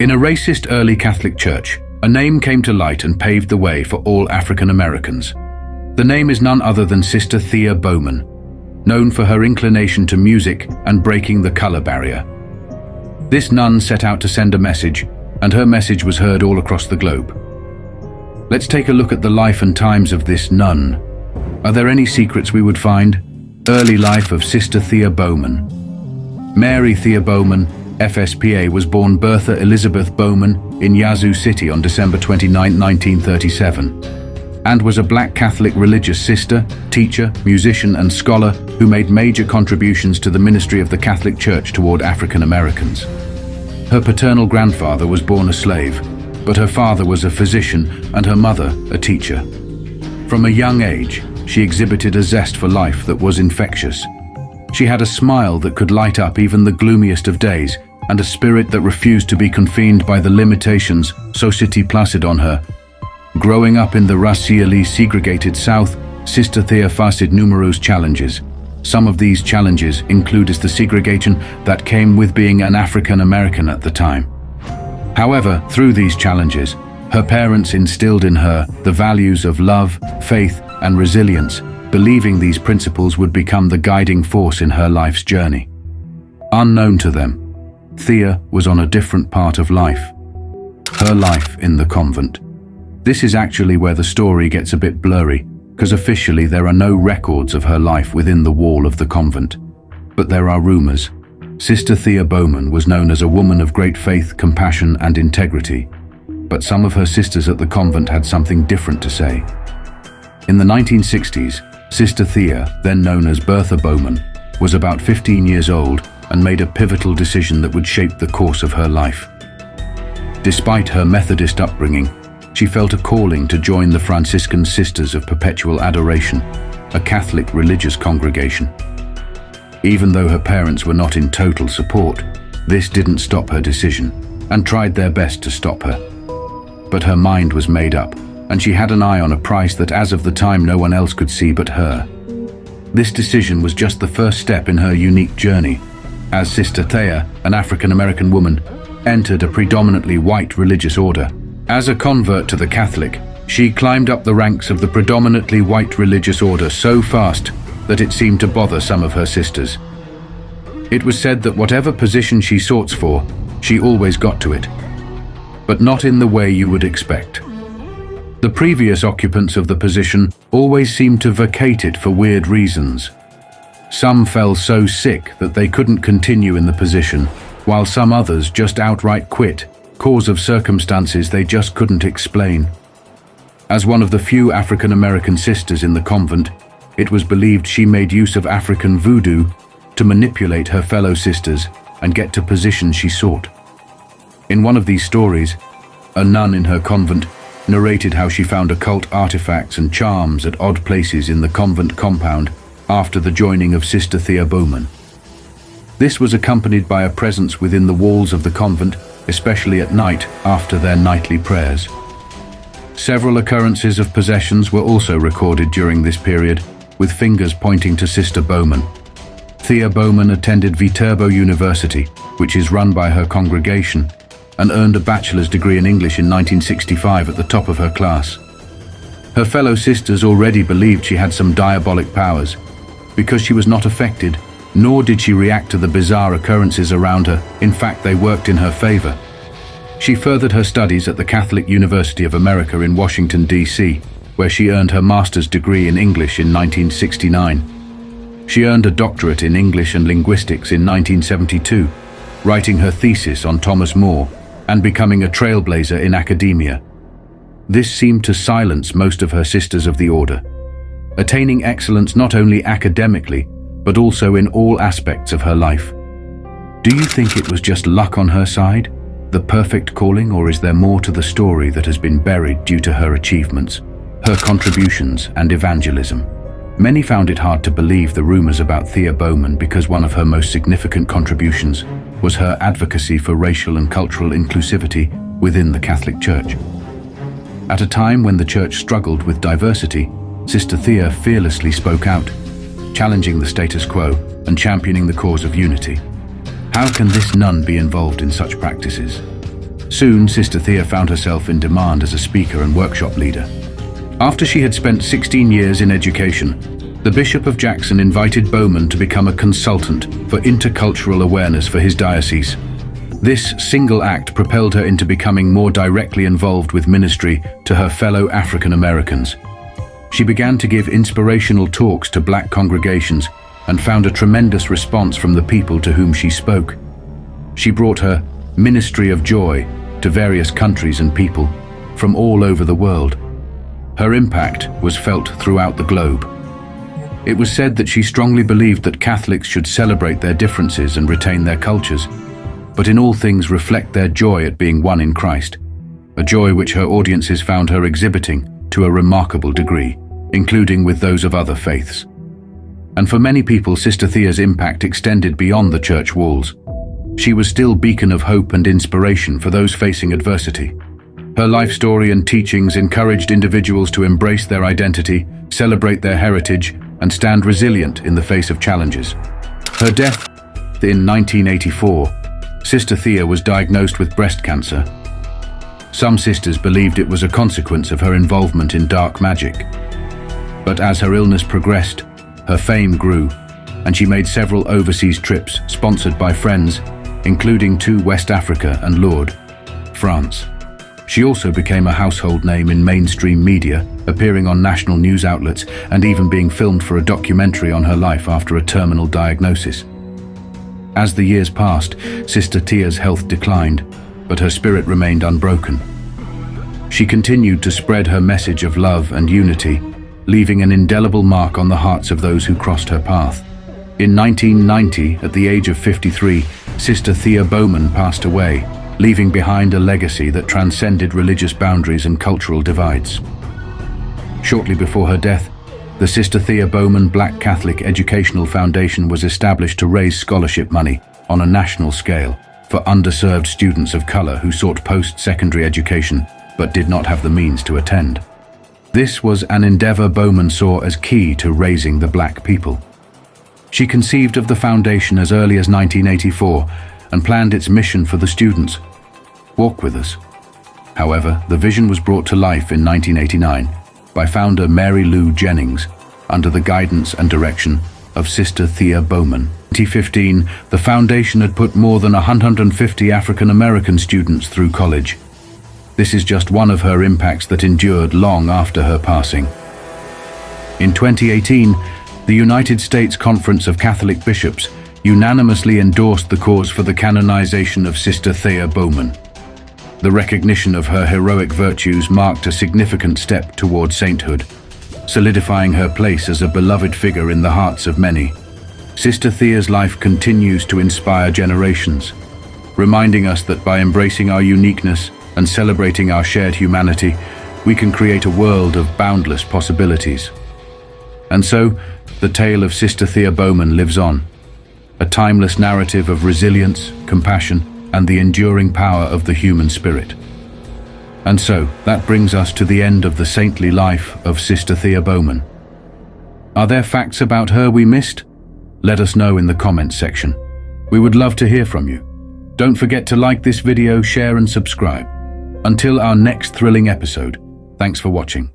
In a racist early Catholic church, a name came to light and paved the way for all African Americans. The name is none other than Sister Thea Bowman, known for her inclination to music and breaking the color barrier. This nun set out to send a message, and her message was heard all across the globe. Let's take a look at the life and times of this nun. Are there any secrets we would find? Early life of Sister Thea Bowman. Mary Thea Bowman, FSPA, was born Bertha Elizabeth Bowman in Yazoo City on December 29, 1937, and was a black Catholic religious sister, teacher, musician, and scholar who made major contributions to the ministry of the Catholic Church toward African Americans. Her paternal grandfather was born a slave, but her father was a physician and her mother a teacher. From a young age, she exhibited a zest for life that was infectious. She had a smile that could light up even the gloomiest of days, and a spirit that refused to be confined by the limitations society placed on her. Growing up in the racially segregated South, Sister Thea faced numerous challenges. Some of these challenges included the segregation that came with being an African American at the time. However, through these challenges, her parents instilled in her the values of love, faith, and resilience, believing these principles would become the guiding force in her life's journey. Unknown to them, Thea was on a different part of life. Her life in the convent. This is actually where the story gets a bit blurry, because officially there are no records of her life within the wall of the convent. But there are rumors. Sister Thea Bowman was known as a woman of great faith, compassion, and integrity. But some of her sisters at the convent had something different to say. In the 1960s, Sister Thea, then known as Bertha Bowman, was about 15 years old and made a pivotal decision that would shape the course of her life. Despite her Methodist upbringing, she felt a calling to join the Franciscan Sisters of Perpetual Adoration, a Catholic religious congregation. Even though her parents were not in total support, this didn't stop her decision, and tried their best to stop her. But her mind was made up, and she had an eye on a prize that as of the time no one else could see but her. This decision was just the first step in her unique journey, as Sister Thea, an African-American woman, entered a predominantly white religious order. As a convert to the Catholic, she climbed up the ranks of the predominantly white religious order so fast that it seemed to bother some of her sisters. It was said that whatever position she sought for, she always got to it, but not in the way you would expect. The previous occupants of the position always seemed to vacate it for weird reasons. Some fell so sick that they couldn't continue in the position, while some others just outright quit, cause of circumstances they just couldn't explain. As one of the few African American sisters in the convent, it was believed she made use of African voodoo to manipulate her fellow sisters and get to positions she sought. In one of these stories, a nun in her convent narrated how she found occult artifacts and charms at odd places in the convent compound after the joining of Sister Thea Bowman. This was accompanied by a presence within the walls of the convent, especially at night after their nightly prayers. Several occurrences of possessions were also recorded during this period, with fingers pointing to Sister Bowman. Thea Bowman attended Viterbo University, which is run by her congregation, and earned a bachelor's degree in English in 1965 at the top of her class. Her fellow sisters already believed she had some diabolic powers, because she was not affected, nor did she react to the bizarre occurrences around her. In fact, they worked in her favor. She furthered her studies at the Catholic University of America in Washington, D.C., where she earned her master's degree in English in 1969. She earned a doctorate in English and linguistics in 1972, writing her thesis on Thomas More and becoming a trailblazer in academia. This seemed to silence most of her sisters of the order, attaining excellence not only academically, but also in all aspects of her life. Do you think it was just luck on her side, the perfect calling, or is there more to the story that has been buried due to her achievements, her contributions, and evangelism? Many found it hard to believe the rumors about Thea Bowman because one of her most significant contributions was her advocacy for racial and cultural inclusivity within the Catholic Church. At a time when the Church struggled with diversity, Sister Thea fearlessly spoke out, challenging the status quo and championing the cause of unity. How can this nun be involved in such practices? Soon, Sister Thea found herself in demand as a speaker and workshop leader. After she had spent 16 years in education, the Bishop of Jackson invited Bowman to become a consultant for intercultural awareness for his diocese. This single act propelled her into becoming more directly involved with ministry to her fellow African Americans. She began to give inspirational talks to Black congregations and found a tremendous response from the people to whom she spoke. She brought her ministry of joy to various countries and people from all over the world. Her impact was felt throughout the globe. It was said that she strongly believed that Catholics should celebrate their differences and retain their cultures, but in all things reflect their joy at being one in Christ, a joy which her audiences found her exhibiting to a remarkable degree, including with those of other faiths. And for many people, Sister Thea's impact extended beyond the church walls. She was still a beacon of hope and inspiration for those facing adversity. Her life story and teachings encouraged individuals to embrace their identity, celebrate their heritage, and stand resilient in the face of challenges. Her death in 1984, Sister Thea was diagnosed with breast cancer. Some sisters believed it was a consequence of her involvement in dark magic. But as her illness progressed, her fame grew, and she made several overseas trips sponsored by friends, including to West Africa and Lourdes, France. She also became a household name in mainstream media, appearing on national news outlets and even being filmed for a documentary on her life after a terminal diagnosis. As the years passed, Sister Thea's health declined, but her spirit remained unbroken. She continued to spread her message of love and unity, leaving an indelible mark on the hearts of those who crossed her path. In 1990, at the age of 53, Sister Thea Bowman passed away, leaving behind a legacy that transcended religious boundaries and cultural divides. Shortly before her death, the Sister Thea Bowman Black Catholic Educational Foundation was established to raise scholarship money on a national scale for underserved students of color who sought post-secondary education but did not have the means to attend. This was an endeavor Bowman saw as key to raising the Black people. She conceived of the foundation as early as 1984 and planned its mission for the students. Walk with us. However, the vision was brought to life in 1989 by founder Mary Lou Jennings under the guidance and direction of Sister Thea Bowman. In 2015, the foundation had put more than 150 African American students through college. This is just one of her impacts that endured long after her passing. In 2018, the United States Conference of Catholic Bishops unanimously endorsed the cause for the canonization of Sister Thea Bowman. The recognition of her heroic virtues marked a significant step toward sainthood, solidifying her place as a beloved figure in the hearts of many. Sister Thea's life continues to inspire generations, reminding us that by embracing our uniqueness and celebrating our shared humanity, we can create a world of boundless possibilities. And so, the tale of Sister Thea Bowman lives on, a timeless narrative of resilience, compassion, and the enduring power of the human spirit. And so, that brings us to the end of the saintly life of Sister Thea Bowman. Are there facts about her we missed? Let us know in the comments section. We would love to hear from you. Don't forget to like this video, share and subscribe. Until our next thrilling episode, thanks for watching.